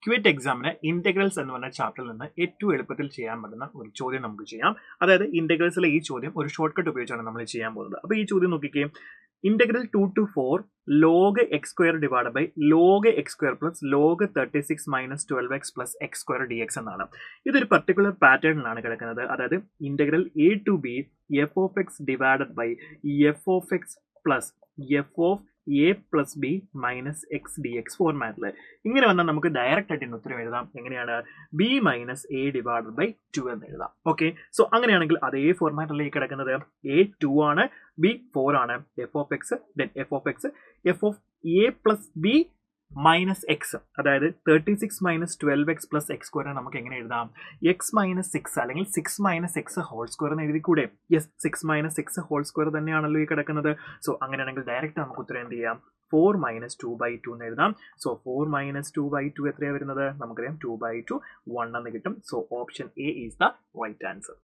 Quit എക്സാമിന് integrals എന്ന് പറഞ്ഞ ചാപ്റ്ററിൽ നിന്ന് ഏറ്റവും എളുപ്പത്തിൽ ചെയ്യാൻ പറ്റുന്ന ഒരു ചോദ്യം നമുക്ക് ചെയ്യാം. അതായത് ഇന്റഗ്രൽസിലെ ഈ ചോദ്യം ഒരു ഷോർട്ട് കട്ട് ഉപയോഗിച്ചാണ് നമ്മൾ ചെയ്യാൻ പോകുന്നത്. അപ്പോൾ ഈ ചോദ്യം നോക്കിക്കേ, integral 2 to 4 log x square divided by log x square plus log 36 minus 12x plus x square dx എന്നാണ്. ഇതൊരു പർട്ടിക്കുലർ പാറ്റേണിലാണ് കിടക്കുന്നത്. അതായത് integral a to b f of x divided by f of x plus f of a plus b minus x dx ഫോർമാറ്റിൽ ഇങ്ങനെ വന്നാൽ നമുക്ക് direct ആയിട്ട് ഉത്തരം എഴുതാം. എങ്ങനെയാണ്? b minus a divided by 2 എന്ന് എഴുതാം. ഓക്കെ, സോ അങ്ങനെയാണെങ്കിൽ അതേ ഫോർമാറ്റിലേക്ക് കിടക്കുന്നത് a 2 ആണ്, b 4 ആണ്, f of x then f of x f of a plus b minus X, അതായത് 36 minus 12x plus X square നമുക്ക് എങ്ങനെ എഴുതാം? എക്സ് മൈനസ് 6 അല്ലെങ്കിൽ 6 മൈനസ് എക്സ് ഹോൾ സ്ക്വയർ എന്ന് എഴുതിക്കൂടെ? Yes, 6 minus x whole square തന്നെയാണല്ലോ ഈ കിടക്കുന്നത്. സോ അങ്ങനെയാണെങ്കിൽ ഡയറക്റ്റ് നമുക്ക് ഉത്തരം എന്ത് ചെയ്യാം? 4 മൈനസ് 2/2 എന്ന് എഴുതാം. സോ 4 മൈനസ് 2/2 എത്രയാണ് വരുന്നത്? നമുക്കറിയാം 2/2 1 എന്ന് കിട്ടും. So option A is the right answer.